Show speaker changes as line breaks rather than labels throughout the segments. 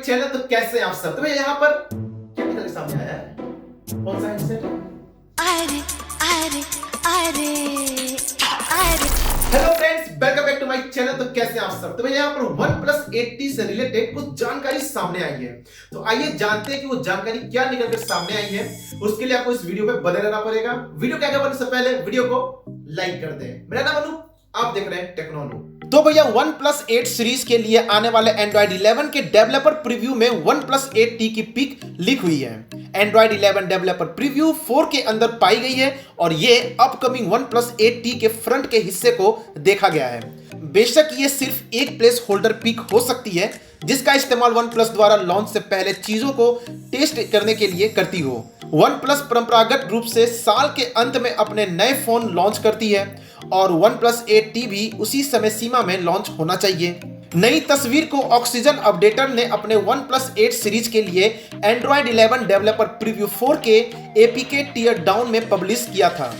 Channel. तो कैसे हैं आप सब? तो भैया यहाँ पर क्या निकल के सामने आया है? कौन सा हेडसेट?
अरे अरे अरे अरे
hello friends, welcome back to my channel. तो कैसे हैं आप सब? तो भैया यहाँ पर OnePlus 8T से रिलेटेड कुछ जानकारी सामने आई है। तो आइए जानते हैं कि वो जानकारी क्या निकल कर सामने आई है। उसके लिए आपको इस वीडियो पे बने रहना पड़ेगा। वीडियो क्या करने से पहले वीडियो को लाइक कर दें। मेरा नाम अनु, आप देख रहे हैं टेक्नोलॉजी। तो भैया OnePlus 8 सीरीज के लिए आने वाले Android 11 के डेवलपर प्रीव्यू में OnePlus 8T की पिक लीक हुई है। Android 11 डेवलपर प्रीव्यू 4 के अंदर पाई गई है और ये अपकमिंग OnePlus 8T के फ्रंट के हिस्से को देखा गया है। बेशक ये सिर्फ एक प्लेस होल्डर पिक हो सकती है जिसका इस्तेमाल OnePlus द्वारा लॉन्च से पहले चीजों को टेस्ट करने के लिए करती हो। OnePlus परंपरागत रूप से साल के अंत में अपने नए फोन लॉन्च करती है और OnePlus 8T भी उसी समय सीमा में लॉन्च होना चाहिए। नई तस्वीर को ऑक्सीजन अपडेटर ने अपने OnePlus 8 सीरीज के लिए Android 11 डेवलपर प्रीव्यू 4 के APK टीयर डाउन में पब्लिश किया था।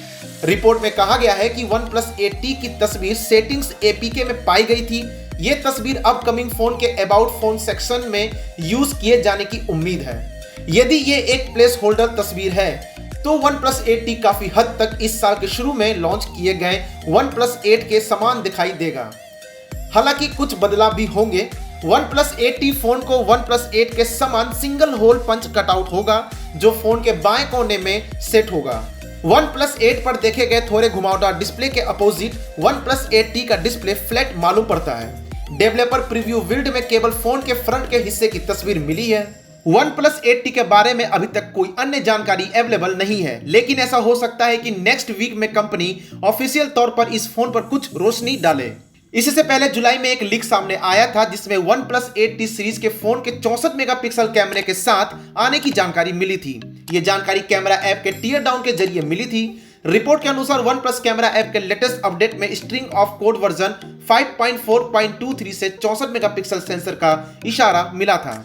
रिपोर्ट में कहा गया है कि OnePlus 8T की तस्वीर सेटिंग्स APK में पाई गई थी। यह तस्वीर अपकमिंग फोन के अबाउट फोन सेक्शन में यूज किए जाने की उम्मीद है। यदि ये एक प्लेस होल्डर तस्वीर है तो OnePlus 8T काफी हद तक इस साल के शुरू में लॉन्च किए गए OnePlus 8 के समान दिखाई देगा। हालांकि कुछ बदलाव भी होंगे। OnePlus 8T फोन को OnePlus 8 के समान सिंगल होल पंच कटआउट होगा जो फोन के बाएं कोने में सेट होगा। OnePlus 8 पर देखे गए थोड़े घुमावदार डिस्प्ले के अपोजिट OnePlus 8T का डिस्प्ले फ्लैट मालूम पड़ता है। डेवलपर प्रीव्यू विल्ड में केवल फोन के फ्रंट के हिस्से की तस्वीर मिली है। OnePlus 8T के बारे में अभी तक कोई अन्य जानकारी अवेलेबल नहीं है, लेकिन ऐसा हो सकता है कि नेक्स्ट वीक में कंपनी ऑफिशियल तौर पर इस फोन पर कुछ रोशनी डाले। इससे पहले जुलाई में एक लीक सामने आया था जिसमें OnePlus 8T सीरीज के फोन के 64 मेगापिक्सल कैमरे के साथ आने की जानकारी मिली थी। यह जानकारी कैमरा ऐप के टीयर डाउन के जरिए मिली थी। रिपोर्ट के अनुसार OnePlus कैमरा ऐप के लेटेस्ट अपडेट में स्ट्रिंग ऑफ कोड वर्जन 5.4.23 से 64 मेगापिक्सल सेंसर का इशारा मिला था।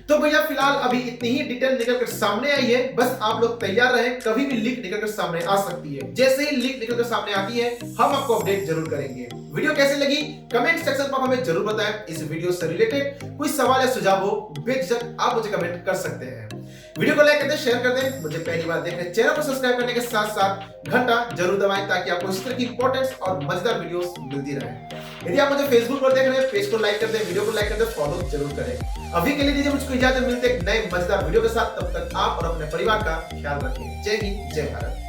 तो भैया फिलहाल अभी इतनी ही डिटेल निकलकर सामने आई है। बस आप लोग तैयार रहें, कभी भी लीक निकलकर सामने आ सकती है। जैसे ही लीक निकलकर सामने आती है हम आपको अपडेट जरूर करेंगे। वीडियो कैसी लगी कमेंट सेक्शन पर हमें जरूर बताएं। इस वीडियो से रिलेटेड कोई सवाल या सुझाव हो बेझिझक आप मुझे कमेंट कर सकते हैं। वीडियो को लाइक कर दें, शेयर कर दें। मुझे पहली बार देख रहे चैनल को सब्सक्राइब करने के साथ साथ घंटा जरूर दबाएं ताकि आपको इस तरह की इंपॉर्टेंट और मजेदार वीडियोस मिलती रहे। यदि आप मुझे फेसबुक पर देख रहे हैं, पेज को लाइक कर दें, वीडियो को लाइक कर दें, फॉलो जरूर करें। अभी के लिए दीजिए मुझको इजाजत, मिलते हैं एक नए मजेदार वीडियो के साथ। तब तक आप और अपने परिवार का ख्याल रखें। जय हिंद, जय भारत।